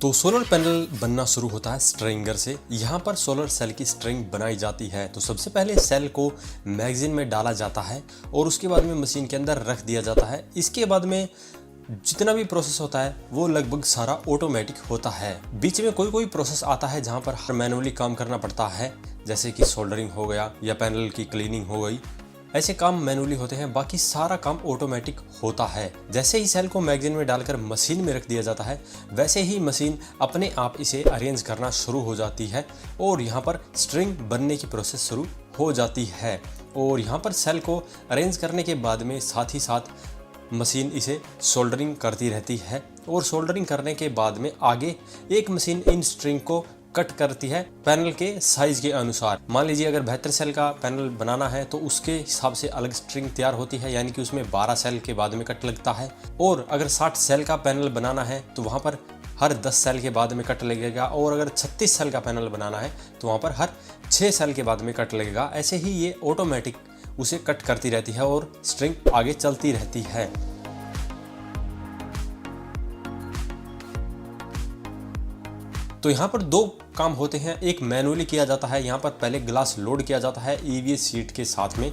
तो solar panel बनना शुरू होता है स्ट्रिंगर से। यहाँ पर सोलर सेल की स्ट्रिंग बनाई जाती है। तो सबसे पहले सेल को मैगजीन में डाला जाता है और उसके बाद में मशीन के अंदर रख दिया जाता है। इसके बाद में जितना भी प्रोसेस होता है वो लगभग सारा ऑटोमेटिक होता है। बीच में कोई प्रोसेस आता है जहाँ पर मैनुअली काम करना पड़ता है, जैसे कि सोल्डरिंग हो गया या पैनल की क्लीनिंग हो गई। ऐसे काम मैनुअली होते हैं, बाकी सारा काम ऑटोमेटिक होता है। जैसे ही सेल को मैगजीन में डालकर मशीन में रख दिया जाता है, वैसे ही मशीन अपने आप इसे अरेंज करना शुरू हो जाती है और यहाँ पर स्ट्रिंग बनने की प्रोसेस शुरू हो जाती है। और यहाँ पर सेल को अरेंज करने के बाद में साथ ही साथ मशीन इसे सोल्डरिंग करती रहती है और सोल्डरिंग करने के बाद में आगे एक मशीन इन स्ट्रिंग को कट करती है पैनल के साइज के अनुसार। मान लीजिए अगर 72 सेल का पैनल बनाना है तो उसके हिसाब से अलग स्ट्रिंग तैयार होती है, यानी कि उसमें 12 सेल के बाद में कट लगता है। और अगर 60 सेल का पैनल बनाना है तो वहाँ पर हर 10 सेल के बाद में कट लगेगा। और अगर 36 सेल का पैनल बनाना है तो वहाँ पर हर 6 सेल के बाद में कट लगेगा। ऐसे ही ये ऑटोमेटिक उसे कट करती रहती है और स्ट्रिंग आगे चलती रहती है। तो यहाँ पर दो काम होते हैं। एक मैनुअली किया जाता है, यहाँ पर पहले ग्लास लोड किया जाता है ईवीएस शीट के साथ में।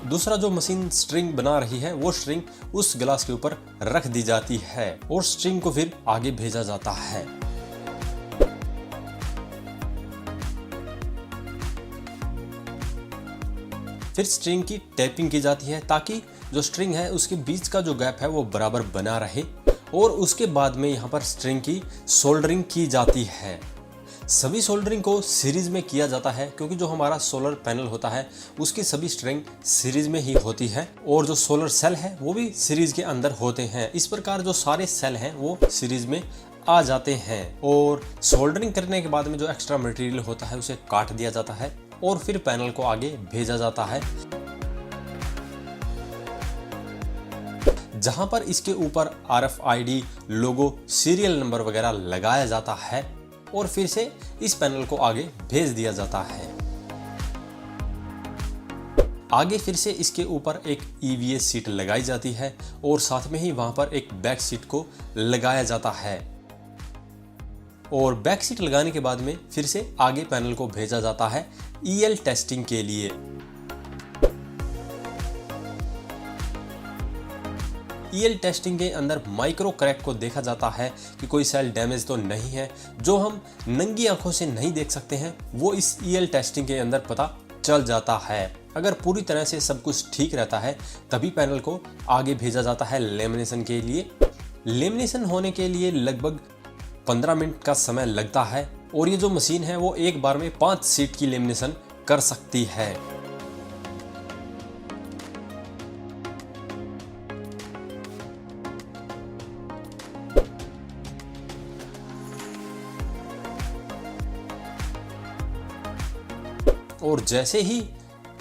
दूसरा जो मशीन स्ट्रिंग बना रही है वो स्ट्रिंग उस ग्लास के ऊपर रख दी जाती है और स्ट्रिंग को फिर आगे भेजा जाता है। फिर स्ट्रिंग की टैपिंग की जाती है ताकि जो स्ट्रिंग है उसके बीच का जो गैप है वो बराबर बना रहे। और उसके बाद में यहाँ पर स्ट्रिंग की सोल्डरिंग की जाती है। सभी सोल्डरिंग को सीरीज में किया जाता है क्योंकि जो हमारा सोलर पैनल होता है उसकी सभी स्ट्रिंग सीरीज में ही होती है और जो सोलर सेल है वो भी सीरीज के अंदर होते हैं। इस प्रकार जो सारे सेल हैं वो सीरीज में आ जाते हैं। और सोल्डरिंग करने के बाद में जो एक्स्ट्रा मटेरियल होता है उसे काट दिया जाता है और फिर पैनल को आगे भेजा जाता है, जहां पर इसके ऊपर RFID लोगो, सीरियल नंबर वगैरह लगाया जाता है और फिर से इस पैनल को आगे भेज दिया जाता है। आगे फिर से इसके ऊपर एक EVA शीट लगाई जाती है और साथ में ही वहां पर एक बैक शीट को लगाया जाता है। और बैक शीट लगाने के बाद में फिर से आगे पैनल को भेजा जाता है EL टेस्टिंग के लिए। EL टेस्टिंग के अंदर माइक्रो क्रैक को देखा जाता है कि कोई सेल डैमेज तो नहीं है। जो हम नंगी आंखों से नहीं देख सकते हैं वो इस EL टेस्टिंग के अंदर पता चल जाता है। अगर पूरी तरह से सब कुछ ठीक रहता है तभी पैनल को आगे भेजा जाता है लेमिनेशन के लिए। लेमिनेशन होने के लिए लगभग 15 मिनट का समय लगता है और ये जो मशीन है वो एक बार में 5 शीट की लेमिनेशन कर सकती है। और जैसे ही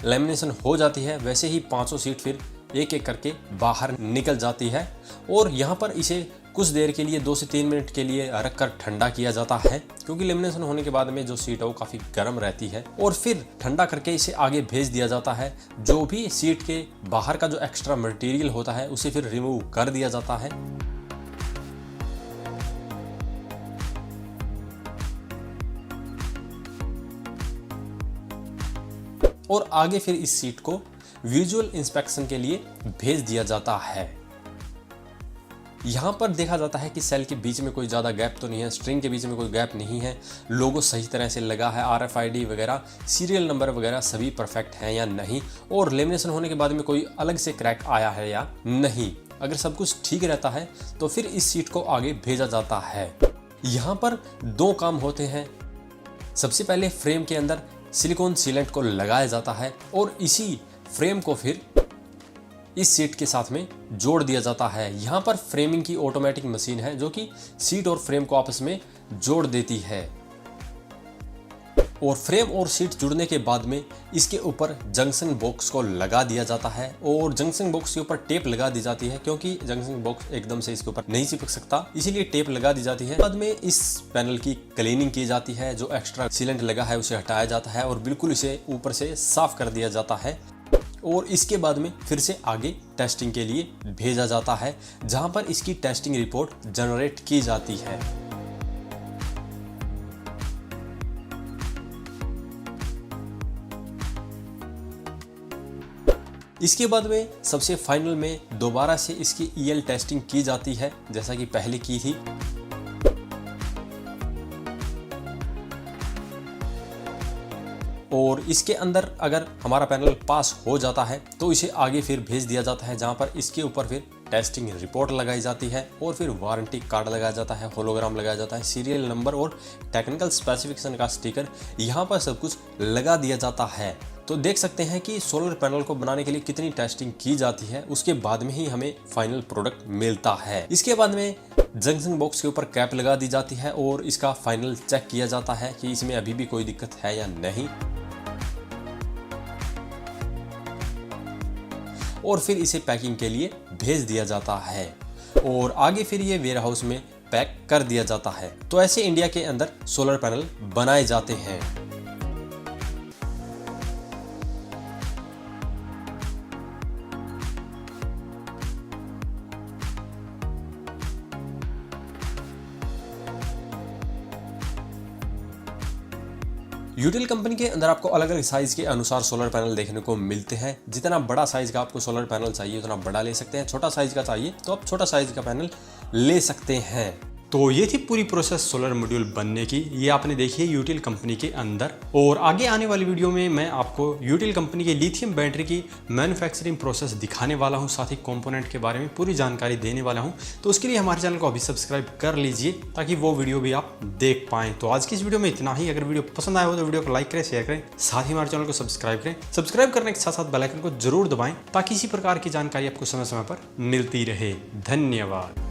लेमिनेशन हो जाती है वैसे ही 500 शीट फिर एक एक करके बाहर निकल जाती है। और यहाँ पर इसे कुछ देर के लिए 2 से 3 मिनट के लिए रख कर ठंडा किया जाता है क्योंकि लेमिनेशन होने के बाद में जो शीट है वो काफ़ी गर्म रहती है। और फिर ठंडा करके इसे आगे भेज दिया जाता है। जो भी शीट के बाहर का जो एक्स्ट्रा मटेरियल होता है उसे फिर रिमूव कर दिया जाता है। और आगे फिर इस शीट को विजुअल इंस्पेक्शन के लिए भेज दिया जाता है। यहाँ पर देखा जाता है कि सेल के बीच में कोई ज़्यादा गैप तो नहीं है, स्ट्रिंग के बीच में कोई गैप नहीं है, लोगो सही तरह से लगा है, RFID वगैरह, सीरियल नंबर वगैरह सभी परफेक्ट हैं या नहीं, और लेमिनेशन होने के बाद में कोई अलग से क्रैक आया है या नहीं। अगर सब कुछ ठीक रहता है तो फिर इस शीट को आगे भेजा जाता है। यहाँ पर 2 काम होते हैं। सबसे पहले फ्रेम के अंदर सिलिकॉन सीलेंट को लगाया जाता है और इसी फ्रेम को फिर इस सीट के साथ में जोड़ दिया जाता है। यहाँ पर फ्रेमिंग की ऑटोमेटिक मशीन है जो कि सीट और फ्रेम को आपस में जोड़ देती है। और फ्रेम और सीट जुड़ने के बाद में इसके ऊपर जंक्शन बॉक्स को लगा दिया जाता है और जंक्शन बॉक्स के ऊपर टेप लगा दी जाती है क्योंकि जंक्शन बॉक्स एकदम से इसके ऊपर नहीं चिपक सकता, इसीलिए टेप लगा दी जाती है। बाद में इस पैनल की क्लीनिंग की जाती है, जो एक्स्ट्रा सीलेंट लगा है उसे हटाया जाता है और बिल्कुल इसे ऊपर से साफ कर दिया जाता है। और इसके बाद में फिर से आगे टेस्टिंग के लिए भेजा जाता है, जहां पर इसकी टेस्टिंग रिपोर्ट जनरेट की जाती है। इसके बाद में सबसे फाइनल में दोबारा से इसकी ईएल टेस्टिंग की जाती है, जैसा कि पहले की थी। और इसके अंदर अगर हमारा पैनल पास हो जाता है तो इसे आगे फिर भेज दिया जाता है, जहां पर इसके ऊपर फिर टेस्टिंग रिपोर्ट लगाई जाती है और फिर वारंटी कार्ड लगाया जाता है, होलोग्राम लगाया जाता है, सीरियल नंबर और टेक्निकल स्पेसिफिकेशन का स्टिकर यहाँ पर सब कुछ लगा दिया जाता है। तो देख सकते हैं कि सोलर पैनल को बनाने के लिए कितनी टेस्टिंग की जाती है, उसके बाद में ही हमें फाइनल प्रोडक्ट मिलता है। इसके बाद में जंक्शन बॉक्स के ऊपर कैप लगा दी जाती है और इसका फाइनल चेक किया जाता है कि इसमें अभी भी कोई दिक्कत है या नहीं, और फिर इसे पैकिंग के लिए भेज दिया जाता है और आगे फिर ये वेयर हाउस में पैक कर दिया जाता है। तो ऐसे इंडिया के अंदर सोलर पैनल बनाए जाते हैं। यूटिल कंपनी के अंदर आपको अलग अलग साइज के अनुसार सोलर पैनल देखने को मिलते हैं। जितना बड़ा साइज का आपको सोलर पैनल चाहिए उतना बड़ा ले सकते हैं, छोटा साइज का चाहिए तो आप छोटा साइज का पैनल ले सकते हैं। तो ये थी पूरी प्रोसेस सोलर मॉड्यूल बनने की, ये आपने देखी है यूटिल कंपनी के अंदर। और आगे आने वाली वीडियो में मैं आपको यूटिल कंपनी के लिथियम बैटरी की मैन्युफैक्चरिंग प्रोसेस दिखाने वाला हूं, साथ ही कंपोनेंट के बारे में पूरी जानकारी देने वाला हूं। तो उसके लिए हमारे चैनल को अभी सब्सक्राइब कर लीजिए ताकि वो वीडियो भी आप देख पाएँ। तो आज की इस वीडियो में इतना ही। अगर वीडियो पसंद आया हो तो वीडियो को लाइक करें, शेयर करें, साथ ही हमारे चैनल को सब्सक्राइब करें। सब्सक्राइब करने के साथ साथ बेल आइकन को जरूर दबाएं ताकि इसी प्रकार की जानकारी आपको समय समय पर मिलती रहे। धन्यवाद।